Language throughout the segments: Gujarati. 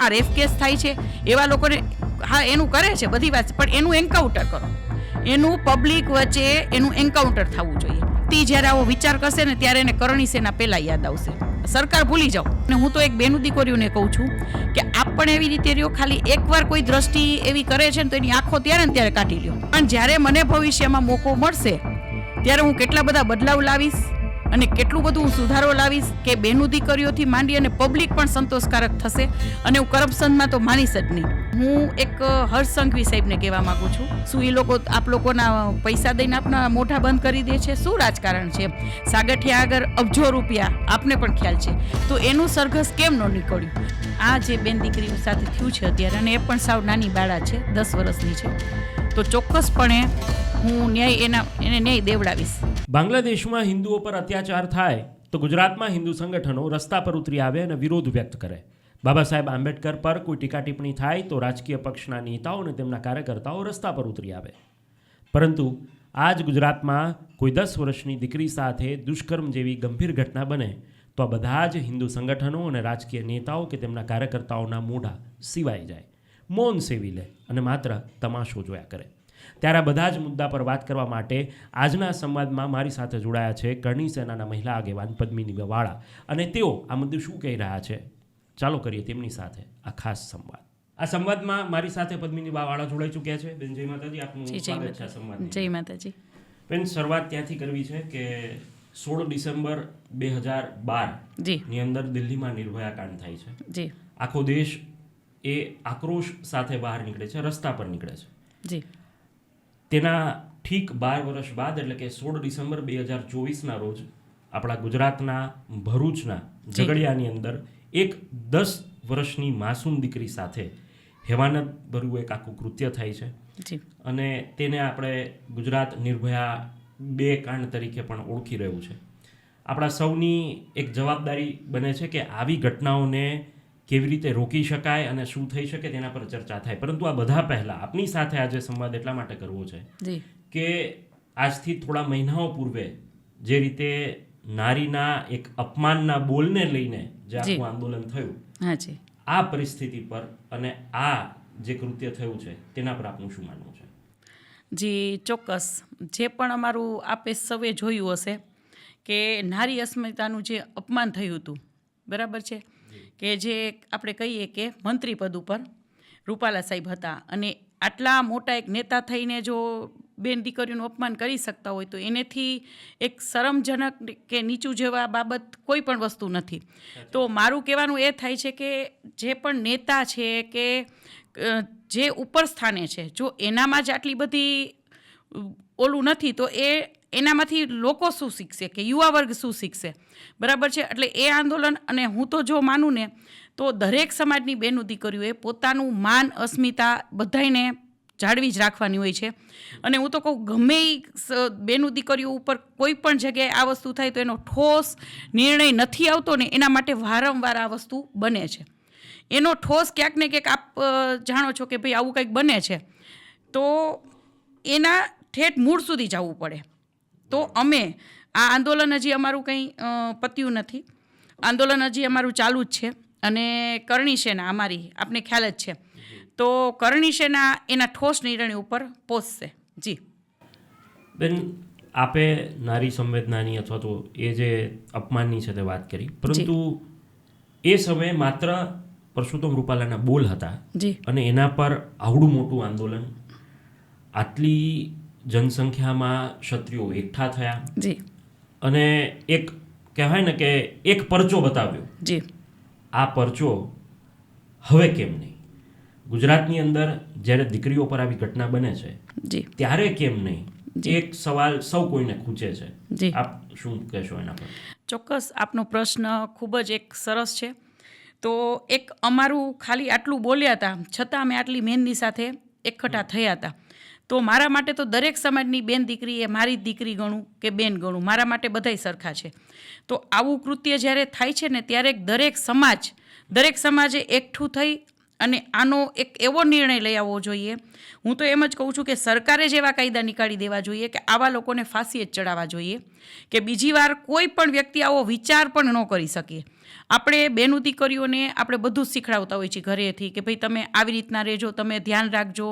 આ રેપ કેસ થાય છે એવા લોકોને, હા એનું કરે છે બધી વાત, પણ એનું એન્કાઉન્ટર કરો, એનું પબ્લિક વચ્ચે એનું એન્કાઉન્ટર થવું જોઈએ. તે જ્યારે આવો વિચાર કરશે ને ત્યારે એને કરણી સેના પહેલાં યાદ આવશે. સરકાર ભૂલી જાઓ. અને હું તો એક બેનું દીકરીઓને કહું છું કે આપ પણ એવી રીતે રહ્યો, ખાલી એકવાર કોઈ દ્રષ્ટિ એવી કરે છે ને તો એની આંખો ત્યારે ને ત્યારે કાઢી લ્યો. પણ જ્યારે મને ભવિષ્યમાં મોકો મળશે ત્યારે હું કેટલા બધા બદલાવ લાવીશ અને કેટલું બધું હું સુધારો લાવીશ કે બેનું દીકરીઓથી માંડી અને પબ્લિક પણ સંતોષકારક થશે. અને હું કરપ્શનમાં તો માનીશ જ નહીં. હું એક હર્ષ સંઘવી સાહેબને કહેવા માગું છું, શું એ લોકો આપ લોકોના પૈસા દઈને આપના મોઢા બંધ કરી દે છે? શું રાજકારણ છે? સાગઠિયા આગળ અબજો રૂપિયા, આપને પણ ખ્યાલ છે, તો એનું સરઘસ કેમ ન નીકળ્યું? આ જે બેન દીકરીઓ સાથે થયું છે અત્યારે, અને એ પણ સાવ નાની બાળા છે, 10 વર્ષની છે, તો ચોક્કસપણે હું એને ન્યાય દેવડાવીશ. બાંગ્લાદેશમાં હિન્દુઓ પર અત્યાચાર થાય તો ગુજરાતમાં હિન્દુ સંગઠનો રસ્તા પર ઉતરી આવે અને વિરોધ વ્યક્ત કરે. બાબા સાહેબ આંબેડકર પર કોઈ ટીકા ટિપ્પણી થાય તો રાજકીય પક્ષના નેતાઓ અને તેમના કાર્યકર્તાઓ રસ્તા પર ઉતરી આવે. પરંતુ આ જ ગુજરાતમાં કોઈ 10 વર્ષની દીકરી સાથે દુષ્કર્મ જેવી ગંભીર ઘટના બને તો આ બધા જ હિન્દુ સંગઠનો અને રાજકીય નેતાઓ કે તેમના કાર્યકર્તાઓના મોઢા સિવાય જાય, મૌન સેવી લે અને માત્ર તમાશો જોયા કરે. ત્યારે આ બધા જ મુદ્દા પર વાત કરવા માટે આજના સંવાદમાં મારી સાથે જોડાયા છે કરણી સેનાના મહિલા આગેવાન પદ્મિની વાળા, અને તેઓ આ મુદ્દે શું કહી રહ્યા છે ચાલો કરીએ તેમની સાથે આ ખાસ સંવાદ. આ સંવાદમાં મારી સાથે પદ્મિની વાળા જોડાઈ ચૂક્યા છે. બેન જય માતાજી, આપનું સ્વાગત છે સંવાદ. જય માતાજી. બેન, શરૂઆત ત્યાંથી કરવી છે કે 16 ડિસેમ્બર 2012 ની અંદર દિલ્હીમાં નિર્ભયા કાંડ થાય છે. જી. આખો દેશ એ આક્રોશ સાથે બહાર નીકળે છે, રસ્તા પર નીકળે છે. જી. તેના ઠીક 12 વર્ષ બાદ એટલે કે 16 ડિસેમ્બર 2024ના રોજ આપણા ગુજરાતના ભરૂચના ઝઘડિયાની અંદર એક 10 વર્ષની માસૂમ દીકરી સાથે હેવાનત ભર્યું એક આખું કૃત્ય થાય છે. અને તેને આપણે ગુજરાત નિર્ભયા 2 કાંડ તરીકે પણ ઓળખી રહ્યું છે. આપણા સૌની એક જવાબદારી બને છે કે આવી ઘટનાઓને કેવી રીતે રોકી શકાય અને શું થઈ શકે તેના પર ચર્ચા થાય. પરંતુ આ બધા પહેલાં આપની સાથે આજે સંવાદ એટલા માટે કરવો છે કે આજથી થોડા મહિનાઓ પૂર્વે જે રીતે નારીના એક અપમાનના બોલને લઈને જે આખું આંદોલન થયું, આ પરિસ્થિતિ પર અને આ જે કૃત્ય થયું છે તેના પર આપનું શું માનવું છે? જી ચોક્કસ. જે પણ અમારું આપે સૌએ જોયું હશે કે નારી અસ્મિતાનું જે અપમાન થયું હતું, બરાબર છે, કે જે આપણે કહીએ કે મંત્રી પદ ઉપર રૂપાલા સાહેબ હતા, અને આટલા મોટા એક નેતા થઈને જો બેન દીકરીઓનું અપમાન કરી શકતા હોય તો એનેથી એક શરમજનક કે નીચું જેવા બાબત કોઈ પણ વસ્તુ નથી. તો મારું કહેવાનું એ થાય છે કે જે પણ નેતા છે કે જે ઉપર સ્થાને છે, જો એનામાં જ આટલી બધી ઓલું નથી તો એનામાંથી લોકો શું શીખશે કે યુવા વર્ગ શું શીખશે? બરાબર છે. એટલે એ આંદોલન, અને હું તો જો માનું ને તો દરેક સમાજની બેનું દીકરીઓએ પોતાનું માન અસ્મિતા બધાને જાળવી જ રાખવાની હોય છે. અને હું તો કહું, ગમે બેનું દીકરીઓ ઉપર કોઈ પણ જગ્યાએ આ વસ્તુ થાય તો એનો ઠોસ નિર્ણય નથી આવતો ને, એના માટે વારંવાર આ વસ્તુ બને છે. એનો ઠોસ ક્યાંક ને ક્યાંક આપ જાણો છો કે ભાઈ આવું કંઈક બને છે તો એના ઠેઠ મૂળ સુધી જવું પડે. તો અમે આ આંદોલન હજી અમારું કંઈ પત્યું નથી, આંદોલન હજી અમારું ચાલુ જ છે. અને કરણી સેના અમારી આપને ખ્યાલ જ છે, તો કરણી સેના એના ઠોસ નિર્ણય ઉપર પહોંચશે. જી બેન, આપે નારી સંવેદનાની અથવા તો એ જે અપમાનની છે તે વાત કરી, પરંતુ એ સમયે માત્ર પરસોત્તમ રૂપાલાના બોલ હતા અને એના પર આવડું મોટું આંદોલન, આટલી જનસંખ્યામાં ક્ષત્રિયો એકઠા થયા અને એક કહેવાય ને કે એક પરચો બતાવ્યો. આ પરચો હવે કેમ નહીં? ગુજરાતની અંદર જ્યારે દીકરીઓ પર આવી ઘટના બને છે ત્યારે કેમ નહીં? એક સવાલ સૌ કોઈને ખૂંચે છે. આપ શું કહેશો એના પર? ચોક્કસ, આપનો પ્રશ્ન ખૂબ જ એક સરસ છે. તો એક અમારું ખાલી આટલું બોલ્યા હતા છતાં અમે આટલી મહેનની સાથે એકઠા થયા હતા. તો મારા માટે તો દરેક સમાજની બેન દીકરી એ મારી દીકરી ગણું કે બેન ગણું, મારા માટે બધાય સરખા છે. તો આવું કૃત્ય જ્યારે થાય છે ને ત્યારે દરેક સમાજે એકઠું થઈ અને આનો એક એવો નિર્ણય લઈ આવવો જોઈએ. હું તો એમ જ કહું છું કે સરકારે જ એવા કાયદા નીકાળી દેવા જોઈએ કે આવા લોકોને ફાંસી જ ચડાવવા જોઈએ કે બીજી વાર કોઈ પણ વ્યક્તિ આવો વિચાર પણ ન કરી શકે. આપણે બેનું દીકરીઓને આપણે બધું જ શીખડાવતા હોઈએ છીએ ઘરેથી કે ભાઈ તમે આવી રીતના રહેજો, તમે ધ્યાન રાખજો,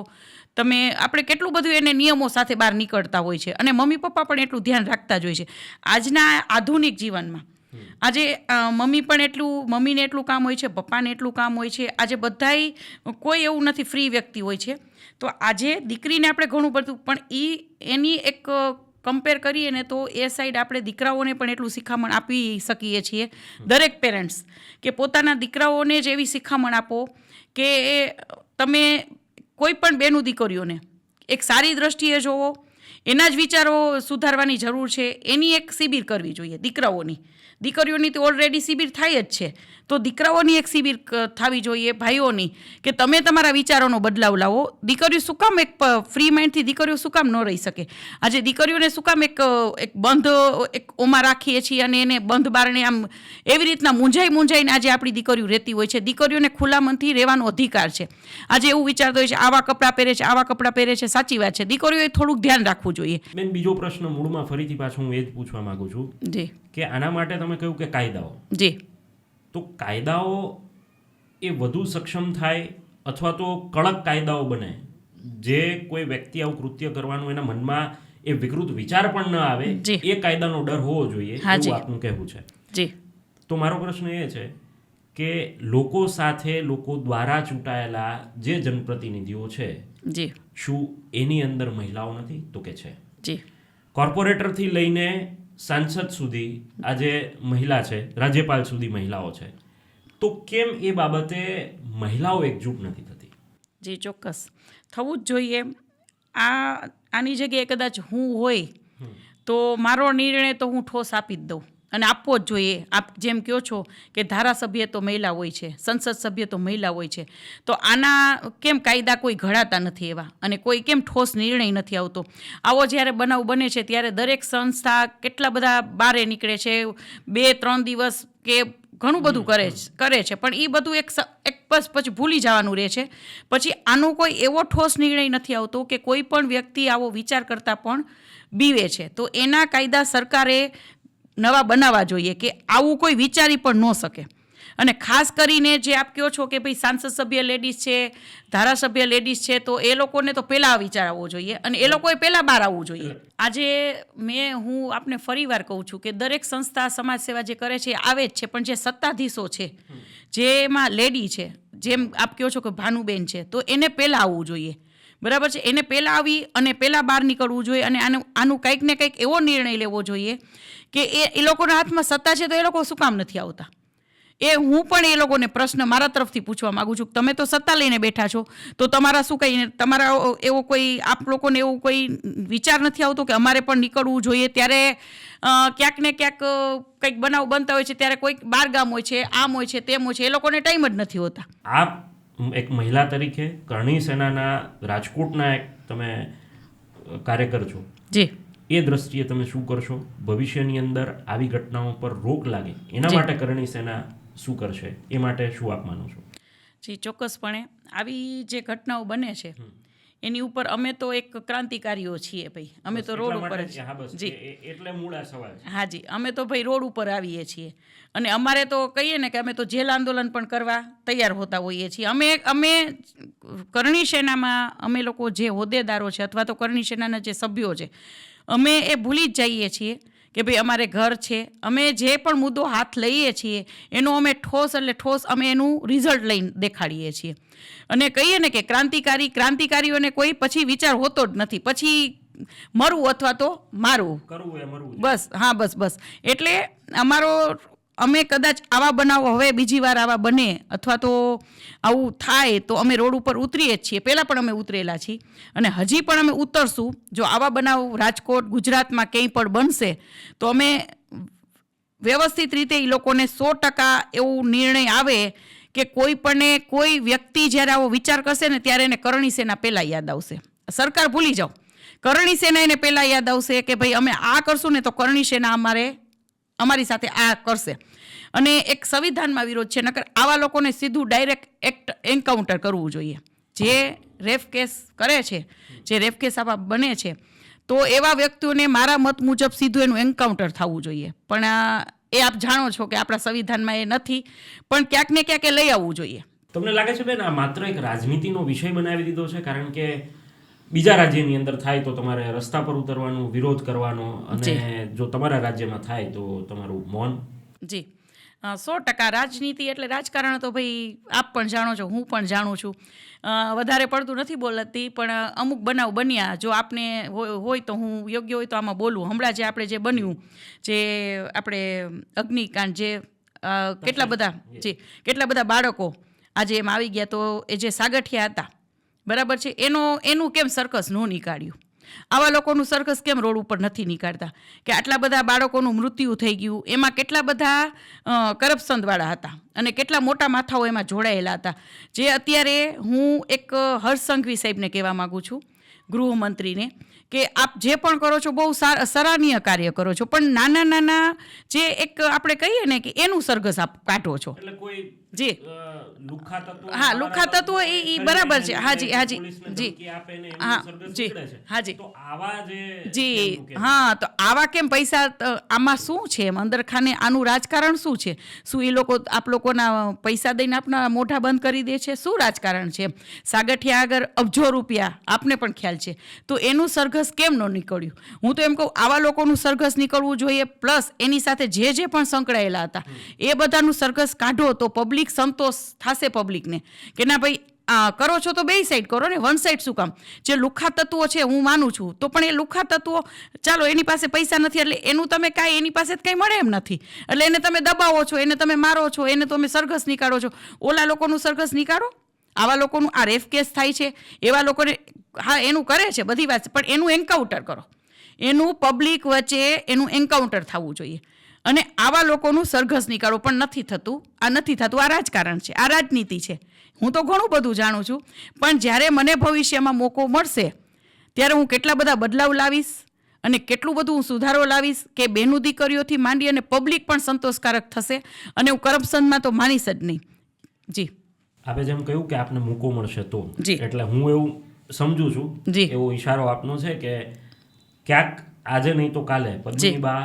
આપણે કેટલું બધું એને નિયમો સાથે બહાર નીકળતા હોય છે અને મમ્મી પપ્પા પણ એટલું ધ્યાન રાખતા જ હોય છે. આજના આધુનિક જીવનમાં આજે મમ્મીને એટલું કામ હોય છે, પપ્પાને એટલું કામ હોય છે. આજે બધાય કોઈ એવું નથી ફ્રી વ્યક્તિ હોય છે. તો આજે દીકરીને આપણે ઘણું બધું પણ એની એક કમ્પેર કરીએ ને તો એ સાઈડ આપણે દીકરાઓને પણ એટલું શિખામણ આપી શકીએ છીએ. દરેક પેરેન્ટ્સ કે પોતાના દીકરાઓને જ એવી શિખામણ આપો કે તમે કોઈ પણ બેનું દીકરીઓને એક સારી દ્રષ્ટિએ જોવો, એના જ વિચારો સુધારવાની જરૂર છે. એની એક શિબિર કરવી જોઈએ દીકરીઓની તો ઓલરેડી શિબિર થાય જ છે, તો દીકરાઓની એક શિબિર થવી જોઈએ, ભાઈઓની, કે તમે તમારા વિચારોનો બદલાવ લાવો. દીકરીઓ શું કામ એક ફ્રી માઇન્ડથી દીકરીઓ શું કામ ન રહી શકે? આજે દીકરીઓને શું કામ એક ઓમાં રાખીએ છીએ અને એને બંધ બારણે આમ એવી રીતના મૂંઝાઈને આજે આપણી દીકરીઓ રહેતી હોય છે. દીકરીઓને ખુલ્લા મનથી રહેવાનો અધિકાર છે. આજે એવું વિચારતો હોય છે આવા કપડાં પહેરે છે. સાચી વાત છે, દીકરીઓએ થોડુંક ધ્યાન રાખવું જોઈએ. બેન, બીજો પ્રશ્ન મૂળમાં ફરીથી પાછું હું એ જ પૂછવા માંગુ છું જી કે આના માટે તમે કહ્યું કે કાયદાઓ, જી તો કાયદાઓ એ વધુ સક્ષમ થાય અથવા તો કડક કાયદાઓ બને જે કોઈ વ્યક્તિ આવું કૃત્ય કરવાનું એના મનમાં એ વિકૃત વિચાર પણ ન આવે, એ કાયદાનો ડર હોવો જોઈએ, એવું આપનું કહેવું છે. જી તો મારો પ્રશ્ન એ છે કે લોકો સાથે લોકો દ્વારા ચૂંટાયેલા જે જનપ્રતિનિધિઓ છે, જી શું એની અંદર મહિલાઓ નથી? તો કે છે. જી કોર્પોરેટરથી લઈને સાંસદ સુધી આજે મહિલા છે, રાજ્યપાલ સુધી મહિલાઓ છે, તો કેમ એ બાબતે મહિલાઓ એકજૂટ નથી થતી? જી ચોક્કસ થવું જ જોઈએ. આની જગ્યાએ કદાચ હું હોય તો મારો નિર્ણય તો હું ઠોસ આપી જ દઉં અને આપવો જ જોઈએ. આપ જેમ કહો છો કે ધારાસભ્ય તો મહિલા હોય છે, સંસદ સભ્ય તો મહિલા હોય છે, તો આના કેમ કાયદા કોઈ ઘડાતા નથી એવા અને કોઈ કેમ ઠોસ નિર્ણય નથી આવતો? આવો જ્યારે બનાવ બને છે ત્યારે દરેક સંસ્થા કેટલા બધા બારે નીકળે છે, 2-3 દિવસ કે ઘણું બધું કરે છે, પણ એ બધું એક પછી ભૂલી જવાનું રહે છે. પછી આનો કોઈ એવો ઠોસ નિર્ણય નથી આવતો કે કોઈ પણ વ્યક્તિ આવો વિચાર કરતાં પણ બીવે છે. તો એના કાયદા સરકારે નવા બનાવવા જોઈએ કે આવું કોઈ વિચારી પણ ન શકે. અને ખાસ કરીને જે આપ કહો છો કે ભાઈ સાંસદ સભ્ય લેડીઝ છે, ધારાસભ્ય લેડીઝ છે, તો એ લોકોને તો પહેલાં વિચાર આવવો જોઈએ અને એ લોકોએ પહેલાં બહાર આવવું જોઈએ. આજે હું આપને ફરીવાર કહું છું કે દરેક સંસ્થા સમાજ સેવા જે કરે છે આવે જ છે, પણ જે સત્તાધીશો છે, જેમાં લેડી છે, જેમ આપ કહો છો કે ભાનુબેન છે, તો એને પહેલાં આવવું જોઈએ. બરાબર છે, એને પહેલાં આવી અને પહેલાં બહાર નીકળવું જોઈએ અને આનું કંઈક ને કંઈક એવો નિર્ણય લેવો જોઈએ કે એ લોકોના હાથમાં સત્તા છે તો એ લોકો શું કામ નથી આવતા? હું પણ એ લોકોને પ્રશ્ન મારા તરફથી પૂછવા માગું છું. તમે તો સત્તા લઈને બેઠા છો, તો તમારા શું કંઈ તમારા એવો કોઈ આપ લોકોને એવું કોઈ વિચાર નથી આવતો કે અમારે પણ નીકળવું જોઈએ? ત્યારે ક્યાંક ને ક્યાંક કંઈક બનાવ બનતા હોય છે ત્યારે કોઈક બારગામ હોય છે, આમ હોય છે, તેમ હોય છે, એ લોકોને ટાઈમ જ નથી હોતા. આપ એક મહિલા તરીકે કરણી સેનાના રાજકોટના એક તમે કાર્યકર છો, જી, એ દ્રષ્ટિએ તમે શું કરશો? ભવિષ્યની અંદર આવી ઘટનાઓ પર રોક લાગે એના માટે કરણી સેના શું કરશે? એ માટે શું આપ માનો છો? જી ચોક્કસપણે આવી જે ઘટનાઓ બને છે એની ઉપર અમે તો એક ક્રાંતિકારીઓ છીએ ભાઈ. અમે તો રોડ ઉપર જી, એટલે મૂળ આ સવાલ છે. હા જી, અમે તો ભાઈ રોડ ઉપર આવીએ છીએ અને અમારે તો કહીએ ને કે અમે તો જેલ આંદોલન પણ કરવા તૈયાર હોતા હોઈએ છીએ. અમે કરણી સેનામાં અમે લોકો જે હોદ્દેદારો છે અથવા તો કરણી સેનાના જે સભ્યો છે, અમે એ ભૂલી જ જઈએ છીએ કે ભાઈ અમારે ઘર છે. અમે જે પણ મુદ્દો હાથ લઈએ છીએ એનો અમે ઠોસ અમે એનું રિઝલ્ટ લઈને દેખાડીએ છીએ અને કહીએ ને કે ક્રાંતિકારીઓને કોઈ પછી વિચાર હોતો જ નથી, પછી મરવું અથવા તો મારવું, બસ. હા બસ. એટલે અમે કદાચ આવા બનાવો હવે બીજી વાર આવા બને અથવા તો આવું થાય તો અમે રોડ ઉપર ઉતરીએ જ છીએ. પહેલાં પણ અમે ઉતરેલા છીએ અને હજી પણ અમે ઉતરશું. જો આવા બનાવ રાજકોટ, ગુજરાતમાં ક્યાંય પણ બનશે તો અમે વ્યવસ્થિત રીતે એ લોકોને 100% એવું નિર્ણય આવે કે કોઈ વ્યક્તિ જ્યારે આવો વિચાર કરશે ને ત્યારે એને કરણી સેના પહેલાં યાદ આવશે. સરકાર ભૂલી જાઓ, કરણી સેના એને પહેલાં યાદ આવશે કે ભાઈ અમે આ કરશું ને તો કરણી સેના અમારી સાથે આ કરશે. અને એક સંવિધાનમાં વિરોધ છે, નકર આવા લોકોને સીધું ડાયરેક્ટ એન્કાઉન્ટર કરવું જોઈએ. જે રેપ કેસ કરે છે, જે રેપ કેસ આવા બને છે, તો એવા વ્યક્તિઓને મારા મત મુજબ સીધું એનું એન્કાઉન્ટર થવું જોઈએ. પણ એ આપ જાણો છો કે આપણા સંવિધાનમાં એ નથી, પણ ક્યાંક ને ક્યાંક એ લઈ આવવું જોઈએ. તમને લાગે છે બેન આ માત્ર એક રાજનીતિનો વિષય બનાવી દીધો છે? કારણ કે બીજા રાજ્યની અંદર થાય તો તમારે રસ્તા પર ઉતરવાનો, વિરોધ કરવાનો, અને જો તમારા રાજ્યમાં થાય તો તમારું મૌન. જી 100% રાજનીતિ એટલે રાજકારણ તો ભાઈ આપ પણ જાણો છો, હું પણ જાણું છું. વધારે પડતું નથી બોલતી, પણ અમુક બનાવ બન્યા, જો આપને હોય તો હું યોગ્ય હોય તો આમાં બોલું. હમણાં જે આપણે જે બન્યું, જે આપણે અગ્નિકાંડ, જે કેટલા બધા બાળકો આજે એમ આવી ગયા, તો એ જે સાગઠિયા હતા, બરાબર છે, એનું કેમ સર્કસ ન નીકાળ્યું? આવા લોકોનું સર્કસ કેમ રોડ ઉપર નથી નીકાળતા? કે આટલા બધા બાળકોનું મૃત્યુ થઈ ગયું, એમાં કેટલા બધા કરપ્શનવાળા હતા અને કેટલા મોટા માથાઓ એમાં જોડાયેલા હતા. જે અત્યારે હું એક હર્ષ સંઘવી સાહેબને કહેવા માગું છું, ગૃહમંત્રીને, કે આપ જે પણ કરો છો બહુ સરાહનીય કાર્ય કરો છો, પણ નાના નાના જે એક આપણે કહીએ ને કે એનું સરઘસ આપ કાઢો છો. એટલે કોઈ જી લુખ્ખા તત્વો એ બરાબર છે. હાજી તો આવા કેમ પૈસા, આમાં શું છે એમ અંદર ખાને? આનું રાજકારણ શું છે? શું એ લોકો આપ લોકોના પૈસા દઈને આપના મોઢા બંધ કરી દે છે? શું રાજકારણ છે? સાગઠિયા આગળ અબજો રૂપિયા, આપને પણ ખ્યાલ છે, તો એનું સરઘસ કેમ ન નીકળ્યું? હું તો એમ કહું આવા લોકોનું સરઘસ નીકળવું જોઈએ, પ્લસ એની સાથે જે પણ સંકળાયેલા હતા એ બધાનું સરઘસ કાઢો તો પબ્લિક સંતોષ થશે પબ્લિકને કે ના ભાઈ કરો છો તો બે સાઈડ કરો ને, વન સાઈડ શું કામ? જે લુખ્ખા તત્વો છે હું માનું છું, તો પણ એ લુખ્ખા તત્વો, ચાલો એની પાસે પૈસા નથી એટલે એનું તમે કાંઈ એની પાસે કંઈ મળે એમ નથી એટલે એને તમે દબાવો છો, એને તમે મારો છો, એને તમે સરઘસ નીકાળો છો. ઓલા લોકોનું સરઘસ નીકાળો. આવા લોકોનું આ રેફ કેસ થાય છે એવા લોકોને, હા એનું કરે છે બધી વાત, પણ એનું એન્કાઉન્ટર કરો, એનું પબ્લિક વચ્ચે એનું એન્કાઉન્ટર થવું જોઈએ અને આવા લોકોનું સરઘસ નીકાળો. પણ નથી થતું. આ રાજકારણ છે, આ રાજનીતિ છે. હું તો ઘણું બધું જાણું છું, પણ જ્યારે મને ભવિષ્યમાં મોકો મળશે ત્યારે હું કેટલા બધા બદલાવ લાવીશ અને કેટલું બધું હું સુધારો લાવીશ કે બેનું દીકરીઓથી માંડી અને પબ્લિક પણ સંતોષકારક થશે અને હું કરપ્શનમાં તો માનીશ જ નહીં. જી આપે જેમ કહ્યું કે આપને મોકો મળશે તો, એટલે હું એવું સમજુ છું, એવો ઈશારો આપનો છે કે ક્યાંક આજે નહીં તો કાલે પદ્મિનીબા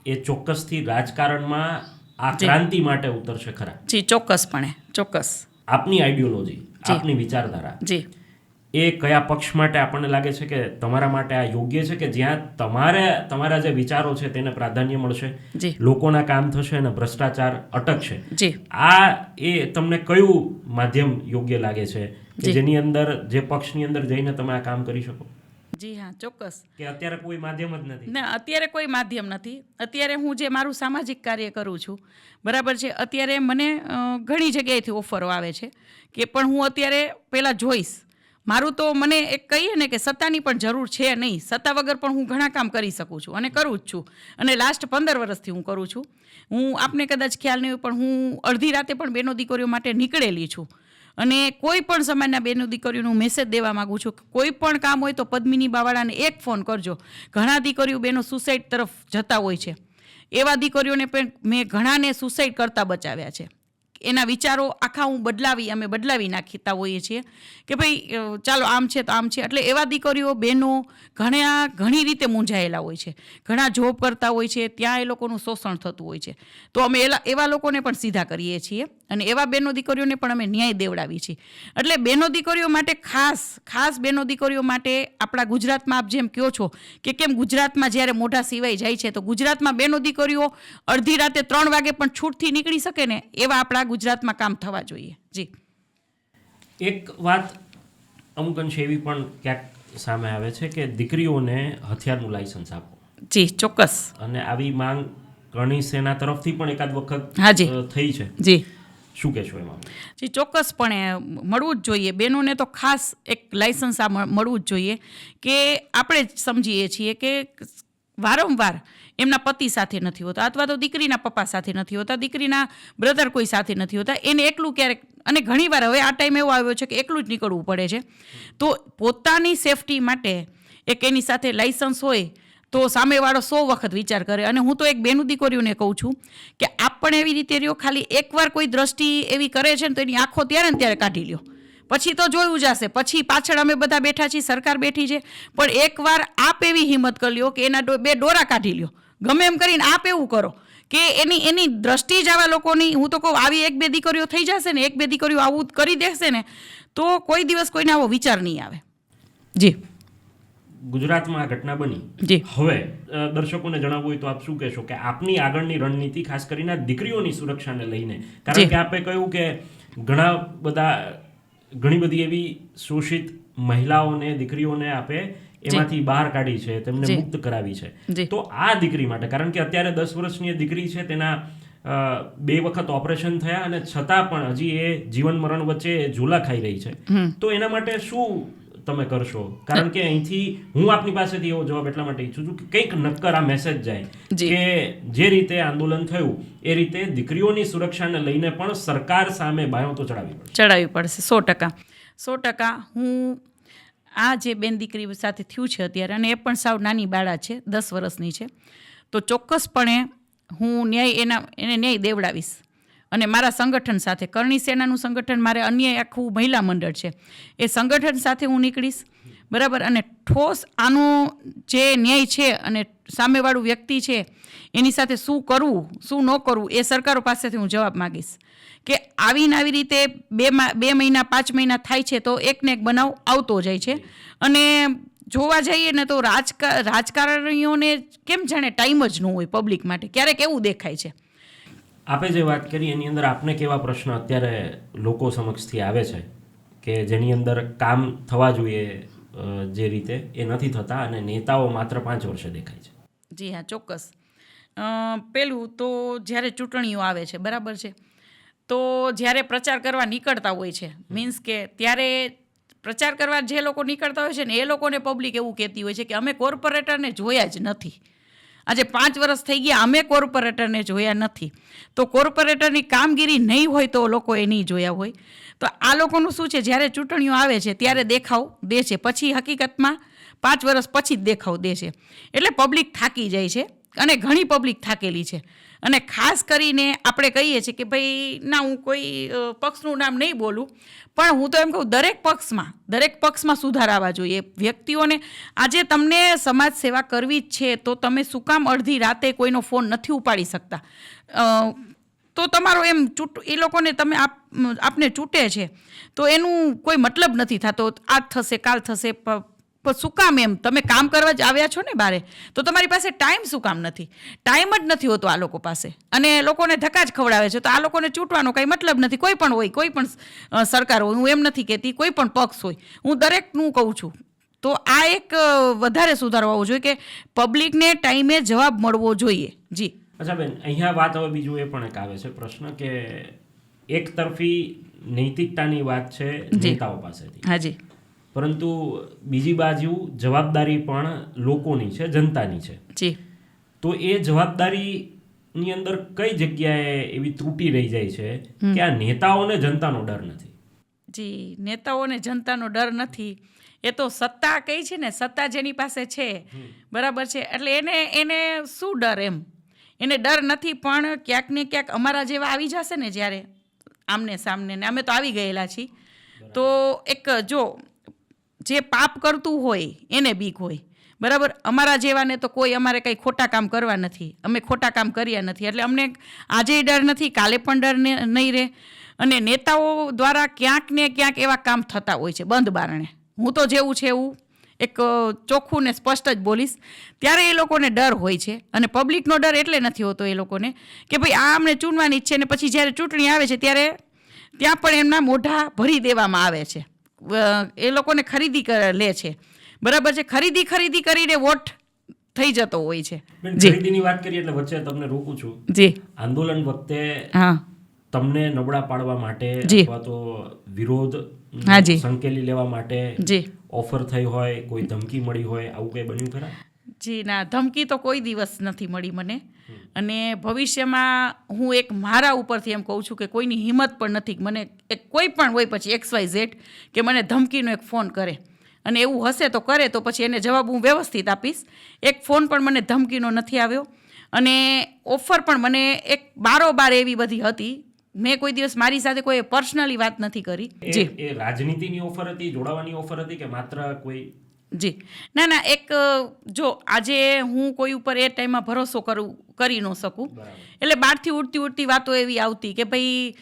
એ ચોક્કસથી રાજકારણમાં આ ક્રાંતિ માટે ઉતરશે ખરા? જી ચોક્કસપણે, ચોક્કસ. આપની આઈડિયોલોજી, આપની વિચારધારા, જી એ કયા પક્ષ માટે આપણને લાગે છે કે તમારા માટે આ યોગ્ય છે, કે જ્યાં તમારા જે વિચારો છે તેને પ્રાધાન્ય મળશે, લોકોના કામ થશે અને ભ્રષ્ટાચાર અટકશે? એ તમને કયું માધ્યમ યોગ્ય લાગે છે કે જેની અંદર, જે પક્ષની અંદર જઈને તમે આ કામ કરી શકો? જી હા ચોક્કસ. કે અત્યારે કોઈ માધ્યમ જ નથી? ના, અત્યારે કોઈ માધ્યમ નથી. અત્યારે હું જે મારું સામાજિક કાર્ય કરું છું, બરાબર છે, અત્યારે મને ઘણી જગ્યાએથી ઓફરો આવે છે કે પણ હું અત્યારે પહેલાં જોઈશ. મારું તો મને એક કહીએ ને કે સત્તાની પણ જરૂર છે નહીં, સત્તા વગર પણ હું ઘણા કામ કરી શકું છું અને કરું જ છું અને લાસ્ટ 15 વર્ષથી હું કરું છું. હું આપને કદાચ ખ્યાલ નહીં હોય પણ હું અડધી રાતે પણ બેનો દીકરીઓ માટે નીકળેલી છું અને કોઈ પણ સમાજના બેનો દીકરીઓનું મેસેજ દેવા માગું છું કે કોઈ પણ કામ હોય તો પદ્મિનીબાવાળાને એક ફોન કરજો. ઘણા દીકરીઓ બેનો સુસાઇડ તરફ જતા હોય છે, એવા દીકરીઓને પણ મેં ઘણાને સુસાઇડ કરતા બચાવ્યા છે. એના વિચારો આખા અમે બદલાવી નાખતા હોઈએ છીએ કે ભાઈ ચાલો આમ છે તો આમ છે. એટલે એવા દીકરીઓ બહેનો ઘણી રીતે મૂંઝાયેલા હોય છે, ઘણા જોબ કરતા હોય છે, ત્યાં એ લોકોનું શોષણ થતું હોય છે, તો અમે એવા લોકોને પણ સીધા કરીએ છીએ અને એવા બહેનો દીકરીઓને પણ અમે ન્યાય દેવડાવીએ છીએ. એટલે બહેનો દીકરીઓ માટે ખાસ બહેનો દીકરીઓ માટે આપણા ગુજરાતમાં આપ જેમ કહો છો કે કેમ ગુજરાતમાં જ્યારે મોઢા સિવાય જાય છે તો ગુજરાતમાં બહેનો દીકરીઓ અડધી રાતે 3 વાગે પણ છૂટથી નીકળી શકે ને એવા આપણા ગુજરાતમાં કામ થવા જોઈએ. જી એક વાત અમુક અંશે એવી પણ ક્યાંક સામે આવે છે કે દીકરીઓને હથિયારનું લાયસન્સ આપો. જી ચોક્કસ. અને આવી માંગ ઘણી સેના તરફથી પણ એકાદ વખત થઈ છે. જી શું કહેશો એમાં? જી ચોક્કસપણે મળવું જ જોઈએ બહેનોને, તો ખાસ એક લાયસન્સ આ મળવું જ જોઈએ કે આપણે જ સમજીએ છીએ કે વારંવાર એમના પતિ સાથે નથી હોતા અથવા તો દીકરીના પપ્પા સાથે નથી હોતા, દીકરીના બ્રધર કોઈ સાથે નથી હોતા, એને એકલું ક્યારેક, અને ઘણીવાર હવે આ ટાઈમ એવો આવ્યો છે કે એકલું જ નીકળવું પડે છે. તો પોતાની સેફટી માટે એક એની સાથે લાયસન્સ હોય તો સામેવાળો 100 વખત વિચાર કરે. અને હું તો એક બેનું દીકરીઓને કહું છું કે આપ પણ એવી રીતે રહ્યો, ખાલી એકવાર કોઈ દ્રષ્ટિ એવી કરે છે ને તો એની આંખો ત્યારે ને ત્યારે કાઢી લ્યો, પછી તો જોયું જશે, પછી પાછળ અમે બધા બેઠા છીએ, સરકાર બેઠી છે, પણ એકવાર આપ એવી હિંમત કરી લ્યો કે એના 2 ડોરા કાઢી લ્યો, ગમે એમ કરીને આપ એવું કરો કે એની દ્રષ્ટિ જ આવા લોકોની, હું તો કહું આવી 1-2 દીકરીઓ થઈ જશે ને, 1-2 દીકરીઓ આવું કરી દેશે ને, તો કોઈ દિવસ કોઈને આવો વિચાર નહીં આવે. જી, ગુજરાતમાં આ ઘટના બની. જી. હવે દર્શકોને જણાવવું હોય તો આપ શું કહેશો કે આપની આગળની રણનીતિ ખાસ કરીને દીકરીઓની સુરક્ષાને લઈને, કારણ કે આપે કહ્યું કે ઘણી બધી એવી શોષિત મહિલાઓને, દીકરીઓને આપે એમાંથી બહાર કાઢી છે, તેમને મુક્ત કરાવી છે. તો આ દીકરી માટે, કારણ કે અત્યારે 10 વર્ષની દીકરી છે, તેના 2 વખત ઓપરેશન થયા અને છતાં પણ હજી એ જીવન મરણ વચ્ચે ઝૂલા ખાઈ રહી છે. તો એના માટે શું તમે કરશો? કારણ કે અહીંથી હું આપની પાસેથી એવો જવાબ એટલા માટે ઈચ્છું છું કે કંઈક નક્કર આ મેસેજ જાય કે જે રીતે આંદોલન થયું એ રીતે દીકરીઓની સુરક્ષાને લઈને પણ સરકાર સામે બાયો તો ચડાવવી પડશે. 100%. હું આ જે બેન દીકરી સાથે થયું છે અત્યારે, અને એ પણ સાવ નાની બાળા છે, 10 વર્ષની છે, તો ચોક્કસપણે હું એને ન્યાય દેવડાવીશ. અને મારા સંગઠન સાથે, કરણી સેનાનું સંગઠન, મારે અન્ય આખું મહિલા મંડળ છે, એ સંગઠન સાથે હું નીકળીશ, બરાબર. અને ઠોસ આનો જે ન્યાય છે અને સામેવાળું વ્યક્તિ છે એની સાથે શું કરવું શું ન કરવું એ સરકારો પાસેથી હું જવાબ માગીશ. કે આવીને આવી રીતે 2 મહિના 5 મહિના થાય છે તો એકને એક બનાવ આવતો જાય છે. અને જોવા જઈએ ને તો રાજકારણીઓને કેમ જાણે ટાઈમ જ ન હોય પબ્લિક માટે, ક્યારેક એવું દેખાય છે. આપે જે વાત કરી એની અંદર આપને કેવા પ્રશ્ન અત્યારે લોકો સમક્ષથી આવે છે કે જેની અંદર કામ થવા જોઈએ જે રીતે એ નથી થતા અને નેતાઓ માત્ર 5 વર્ષે દેખાય છે? જી હા, ચોક્કસ. પહેલું તો જ્યારે ચૂંટણીઓ આવે છે, બરાબર છે, તો જ્યારે પ્રચાર કરવા નીકળતા હોય છે, મીન્સ કે ત્યારે પ્રચાર કરવા જે લોકો નીકળતા હોય છે ને એ લોકોને પબ્લિક એવું કહેતી હોય છે કે અમે કોર્પોરેટરને જોયા જ નથી. આજે 5 વર્ષ થઈ ગયા, અમે કોર્પોરેટરને જોયા નથી. તો કોર્પોરેટરની કામગીરી નહીં હોય તો લોકો એ નહીં જોયા હોય. તો આ લોકોનું શું છે, જ્યારે ચૂંટણીઓ આવે છે ત્યારે દેખાવ દે છે, પછી હકીકતમાં 5 વર્ષ પછી જ દેખાવ દે છે. એટલે પબ્લિક થાકી જાય છે અને ઘણી પબ્લિક થાકેલી છે. અને ખાસ કરીને આપણે કહીએ છીએ કે ભાઈ ના, હું કોઈ પક્ષનું નામ નહીં બોલું, પણ હું તો એમ કહું દરેક પક્ષમાં સુધાર આવવા જોઈએ. વ્યક્તિઓને આજે તમને સમાજ સેવા કરવી જ છે તો તમે શું કામ અડધી રાતે કોઈનો ફોન નથી ઉપાડી શકતા? તો તમારો એમ એ લોકોને તમે આપને ચૂંટે છે તો એનું કોઈ મતલબ નથી થતો. આજ થશે, કાલ થશે, શું કામ? એમ તમે કામ કરવા જ આવ્યા છો ને બારે, તો તમારી પાસે ટાઈમ શું કામ નથી? ટાઈમ જ નથી હોતો આ લોકો પાસે, અને લોકોને ધક્કા જ ખવડાવે છે. તો આ લોકોને ચૂંટવાનો કંઈ મતલબ નથી. કોઈ પણ હોય, કોઈ પણ સરકાર હોય, હું એમ નથી કહેતી, કોઈ પણ પક્ષ હોય, હું દરેકનું કહું છું. તો આ એક વધારે સુધારો આવવો જોઈએ કે પબ્લિકને ટાઈમે જવાબ મળવો જોઈએ. જી. અચ્છા બેન, અહીંયા વાત હવે બીજું એ પણ એક આવે છે પ્રશ્ન કે એક તરફી નૈતિકતાની વાત છે નેતાઓ પાસેથી, હાજી, પરંતુ બીજી બાજુ જવાબદારી પણ લોકોની છે, જનતાની છે. જી. તો એ જવાબદારીની અંદર કઈ જગ્યાએ એવી ત્રુટી રહી જાય છે કે આ નેતાઓને જનતાનો ડર નથી? જી, નેતાઓને જનતાનો ડર નથી. એ તો સત્તા કઈ છે ને, સત્તા જેની પાસે છે, બરાબર છે, એટલે એને શું ડર? એમ એને ડર નથી. પણ ક્યાંક ને ક્યાંક અમારા જેવા આવી જશે ને જ્યારે આમને સામને, ને અમે તો આવી ગયેલા છીએ, તો એક જો જે પાપ કરતું હોય એને બીક હોય, બરાબર. અમારા જેવાને તો કોઈ અમારે કંઈ ખોટા કામ કરવા નથી, અમે ખોટા કામ કર્યા નથી, એટલે અમને આજે ડર નથી, કાલે પણ ડર નહીં રહે. અને નેતાઓ દ્વારા ક્યાંક ને ક્યાંક એવા કામ થતા હોય છે બંધ બારણે. હું તો જેવું છે એવું એક ચોખ્ખું ને સ્પષ્ટ જ બોલીશ. ત્યારે એ લોકોને ડર હોય છે, અને પબ્લિકનો ડર એટલે નથી હોતો એ લોકોને કે ભાઈ આ અમને ચૂંટવાની જ છે, ને પછી જ્યારે ચૂંટણી આવે છે ત્યારે ત્યાં પણ એમના મોઢા ભરી દેવામાં આવે છે. એ લોકોને ખરીદી લે છે, બરાબર છે. ખરીદી કરીને વોટ થઈ જતો હોય છે. ખરીદીની વાત કરીએ એટલે વચ્ચે તમને રોકું છું. જી. આંદોલન વખતે તમને નબળા પાડવા માટે અથવા તો વિરોધ સંકેલી લેવા માટે ઓફર થઈ હોય, કોઈ ધમકી મળી હોય, આવું કંઈ બન્યું ખરા? જી ના, ધમકી તો કોઈ દિવસ નથી મળી મને. અને ભવિષ્યમાં હું એક મારા ઉપરથી એમ કહું છું કે કોઈની હિંમત પણ નથી મને કોઈ પણ હોય પછી XYZ કે મને ધમકીનો એક ફોન કરે, અને એવું હશે તો કરે, તો પછી એને જવાબ હું વ્યવસ્થિત આપીશ. એક ફોન પણ મને ધમકીનો નથી આવ્યો, અને ઓફર પણ મને એક બારોબાર એવી બધી હતી. મેં કોઈ દિવસ મારી સાથે કોઈ પર્સનલી વાત નથી કરી. એ રાજનીતિની ઓફર હતી, જોડાવાની ઓફર હતી કે માત્ર કોઈ જી ના એક જો આજે હું કોઈ ઉપર એ ટાઈમમાં ભરોસો કરી ન શકું, એટલે બહારથી ઉડતી વાતો એવી આવતી કે ભાઈ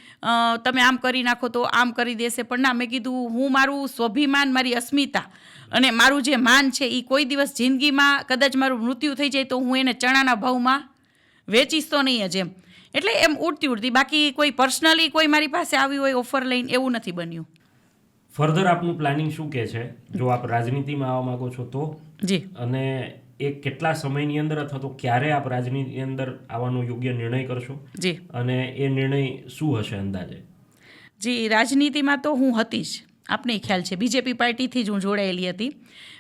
તમે આમ કરી નાખો તો આમ કરી દેશે. પણ ના, મેં કીધું હું મારું સ્વાભિમાન, મારી અસ્મિતા અને મારું જે માન છે એ કોઈ દિવસ જિંદગીમાં કદાચ મારું મૃત્યુ થઈ જાય તો હું એને ચણાના ભાવમાં વેચીશ તો નહીં જ એમ. એટલે એમ ઉડતી બાકી કોઈ પર્સનલી કોઈ મારી પાસે આવી હોય ઓફર લઈને એવું નથી બન્યું. ફર્ધર આપનું પ્લાનિંગ શું કે છે જો આપ રાજનીતિમાં આવવા માંગો છો તો? જી. અને એ કેટલા સમયની અંદર અથવા તો ક્યારે આપ રાજનીતિની અંદર આવવાનો યોગ્ય નિર્ણય કરશો? જી. અને એ નિર્ણય શું હશે અંદાજે? જી, રાજનીતિમાં તો હું હતી જ, આપને ખ્યાલ છે, બીજેપી પાર્ટીથી જ હું જોડાયેલી હતી.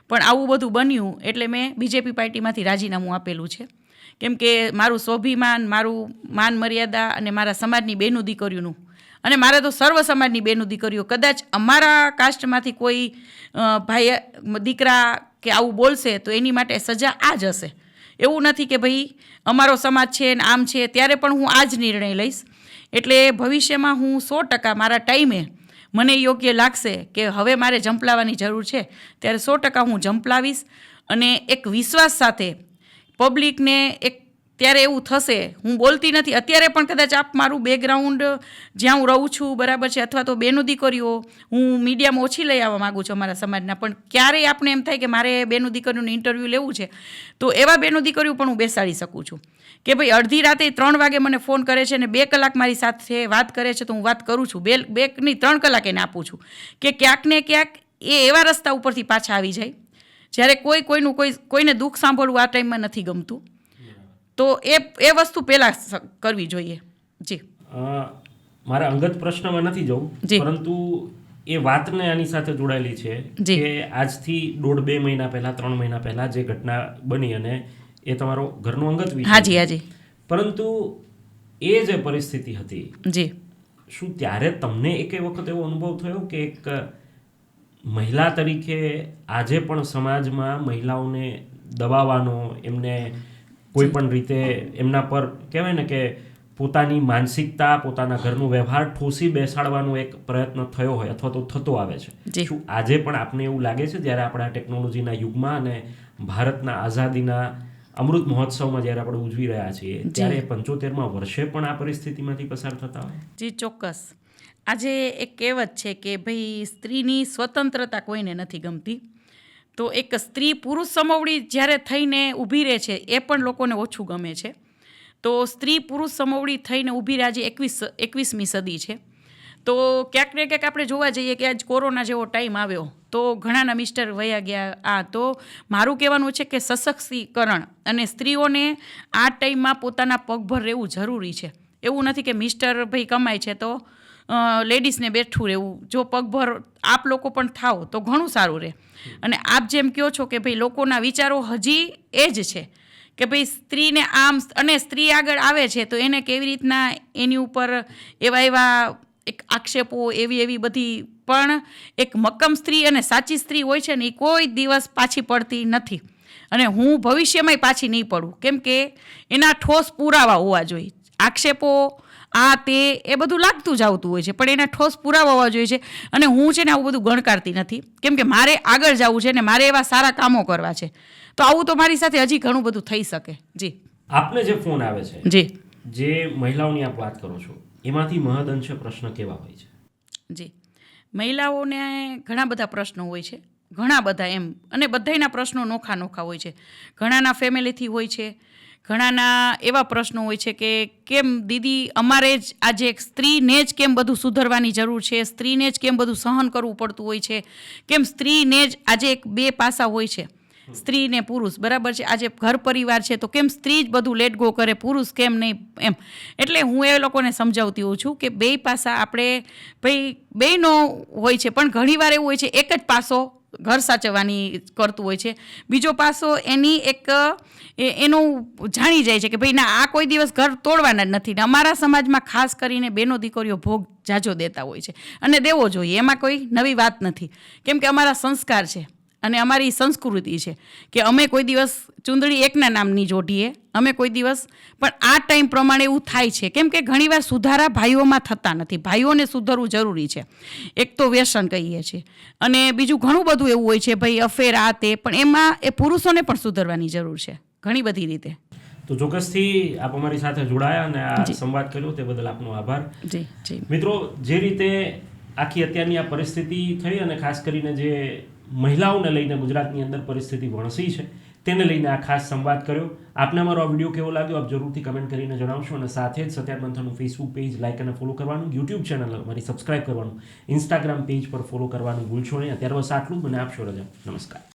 પણ આવું બધું બન્યું એટલે મેં બીજેપી પાર્ટીમાંથી રાજીનામું આપેલું છે. કેમ કે મારું સ્વાભિમાન, મારું માન મર્યાદા અને મારા સમાજની બેનું દીકરીઓનું, અને મારે તો સર્વ સમાજની બેનું દીકરીઓ, કદાચ અમારા કાસ્ટમાંથી કોઈ ભાઈ દીકરા કે આવું બોલશે તો એની માટે સજા આ જ હશે. એવું નથી કે ભાઈ અમારો સમાજ છે ને આમ છે, ત્યારે પણ હું આ જ નિર્ણય લઈશ. એટલે ભવિષ્યમાં હું 100% મારા ટાઈમે મને યોગ્ય લાગશે કે હવે મારે ઝંપલાવવાની જરૂર છે ત્યારે 100% હું ઝંપલાવીશ. અને એક વિશ્વાસ સાથે પબ્લિકને એક ત્યારે એવું થશે, હું બોલતી નથી અત્યારે પણ કદાચ આપ મારું બેકગ્રાઉન્ડ જ્યાં હું રહું છું બરાબર છે, અથવા તો બેનો દીકરીઓ હું મીડિયામાં ઓછી લઈ આવવા માગું છું અમારા સમાજના, પણ ક્યારેય આપણે એમ થાય કે મારે બેનો દીકરીઓનું ઇન્ટરવ્યૂ લેવું છે તો એવા બેનો દીકરીઓ પણ હું બેસાડી શકું છું કે ભાઈ અડધી રાતે 3 વાગે મને ફોન કરે છે અને 2 કલાક મારી સાથે વાત કરે છે તો હું વાત કરું છું. 2 નહીં 3 કલાક એને આપું છું કે ક્યાંક ને ક્યાંક એ એવા રસ્તા ઉપરથી પાછા આવી જાય જ્યારે કોઈને દુઃખ સાંભળવું આ ટાઈમમાં નથી ગમતું. તો એ વસ્તુ પહેલાં કરવી જોઈએ. જી. મારા અંગત પ્રશ્નમાં નથી જવું, પરંતુ એ વાતને આની સાથે જોડાયેલી છે કે આજથી 1.5-2 મહિના પહેલા 3 મહિના પહેલા જે ઘટના બની અને એ તમારો ઘરનો અંગત વિષય. હાજી. પરંતુ એ જે પરિસ્થિતિ હતી, જી, શું ત્યારે તમને એક વખત એવો અનુભવ થયો કે એક મહિલા તરીકે આજે પણ સમાજમાં મહિલાઓને દબાવવાનો, એમને કોઈ પણ રીતે એમના પર કહેવાય ને કે પોતાની માનસિકતા, પોતાના ઘરનો વ્યવહાર ઠોસી બેસાડવાનો એક પ્રયત્ન થયો હોય અથવા તો થતો આવે છે, શું આજે પણ આપને એવું લાગે છે જ્યારે આપણે આ ટેકનોલોજીના યુગમાં અને ભારતના આઝાદીના અમૃત મહોત્સવમાં જ્યારે આપણે ઉજવી રહ્યા છીએ ત્યારે 75મા વર્ષે પણ આ પરિસ્થિતિમાંથી પસાર થતા હોય? જી, ચોક્કસ. આજે એક કહેવત છે કે ભાઈ સ્ત્રીની સ્વતંત્રતા કોઈને નથી ગમતી. તો એક સ્ત્રી પુરુષ સમવડી જ્યારે થઈને ઊભી રહે છે એ પણ લોકોને ઓછું ગમે છે. તો સ્ત્રી પુરુષ સમવડી થઈને ઊભી રહે આજે 21મી સદી છે. તો ક્યાંક ને ક્યાંક આપણે જોવા જઈએ કે આજ કોરોના જેવો ટાઈમ આવ્યો તો ઘણાના મિસ્ટર વયા ગયા. તો મારું કહેવાનું છે કે સશક્તિકરણ અને સ્ત્રીઓને આ ટાઈમમાં પોતાના પગભર રહેવું જરૂરી છે. એવું નથી કે મિસ્ટર ભાઈ કમાય છે તો લેડીઝને બેઠું રહેવું. જો પગભર આપ લોકો પણ થાવ તો ઘણું સારું રહે. અને આપ જેમ કહો છો કે ભાઈ લોકોના વિચારો હજી એ જ છે કે ભાઈ સ્ત્રીને આમ, અને સ્ત્રી આગળ આવે છે તો એને કેવી રીતના એની ઉપર એવા એક આક્ષેપો એવી બધી, પણ એક મક્કમ સ્ત્રી અને સાચી સ્ત્રી હોય છે ને એ કોઈ દિવસ પાછી પડતી નથી. અને હું ભવિષ્યમાંય પાછી નહીં પડું, કેમ કે એના ઠોસ પુરાવા હોવા જોઈએ. આક્ષેપો આ તે એ બધું લાગતું જ આવતું હોય છે પણ એના ઠોસ પુરાવા હોવા જોઈએ છે. અને હું છે ને આવું બધું ગણકારતી નથી, કેમ કે મારે આગળ જવું છે ને મારે એવા સારા કામો કરવા છે. તો આવું તો મારી સાથે હજી ઘણું બધું થઈ શકે. જી. આપને જે ફોન આવે છે, જી, જે મહિલાઓની આપ વાત કરો છો, એમાંથી મહદઅંશે પ્રશ્ન કેવા હોય છે? જી, મહિલાઓને ઘણા બધા પ્રશ્નો હોય છે, ઘણા બધા એમ, અને બધાયના પ્રશ્નો નોખા હોય છે. ઘણાના ફેમિલીથી હોય છે, ઘણાના એવા પ્રશ્નો હોય છે કે કેમ દીદી અમારે જ આજે એક સ્ત્રીને જ કેમ બધું સુધરવાની જરૂર છે, સ્ત્રીને જ કેમ બધું સહન કરવું પડતું હોય છે, કેમ સ્ત્રીને જ આજે એક 2 પાસા હોય છે, સ્ત્રી ને પુરુષ બરાબર છે. આજે ઘર પરિવાર છે તો કેમ સ્ત્રી જ બધું લેટ ગો કરે, પુરુષ કેમ નહીં એમ. એટલે હું એ લોકોને સમજાવતી હોઉં છું કે 2 પાસા આપણે ભાઈ બેયનો હોય છે, પણ ઘણીવાર એવું હોય છે એક જ પાસો ઘર સાચવવાની કરતું હોય છે, બીજો પાસો એની એક એનું જાણી જાય છે કે ભાઈ ના આ કોઈ દિવસ ઘર તોડવાના જ નથી. ને અમારા સમાજમાં ખાસ કરીને બેનો દીકરીઓ ભોગ જાજો દેતા હોય છે અને દેવો જોઈએ, એમાં કોઈ નવી વાત નથી, કેમ કે અમારા સંસ્કાર છે. અને અમારી સંસ્કૃતિ છે કે અમે કોઈ દિવસ ચૂંદડી એકના નામની જોડીએ, અમે કોઈ દિવસ પણ આ ટાઈમ પ્રમાણે એવું થાય છે. કેમ કે ઘણીવાર સુધારા ભાઈઓમાં થતા નથી. ભાઈઓને સુધરવું જરૂરી છે. એક તો વ્યસન કહીએ છીએ અને બીજું ઘણું બધું એવું હોય છે, ભાઈ અફેર આ તે, પણ એમાં એ પુરુષોને પણ સુધરવાની જરૂર છે ઘણી બધી રીતે. તો ચોક્કસથી આપ અમારી સાથે જોડાયા અને આ સંવાદ કર્યો તે બદલ આપનો આભાર. જી જી. મિત્રો, જે રીતે આખી અત્યારની આ પરિસ્થિતિ થઈ અને ખાસ કરીને જે મહિલાઓને લઈને ગુજરાતની અંદર પરિસ્થિતિ વણસી છે તેને લઈને આ ખાસ સંવાદ કર્યો. આપને અમારો આ વિડીયો કેવો લાગ્યો આપ જરૂરથી કમેન્ટ કરીને જણાવશો અને સાથે જ સત્યાર મંથનનું ફેસબુક પેજ લાઇક અને ફોલો કરવાનું, યુટ્યુબ ચેનલ અમારી સબસ્ક્રાઇબ કરવાનું, ઇન્સ્ટાગ્રામ પેજ પર ફોલો કરવાનું ભૂલશો નહીં. અત્યારે બસ આટલું. મને આપશો રજા. નમસ્કાર.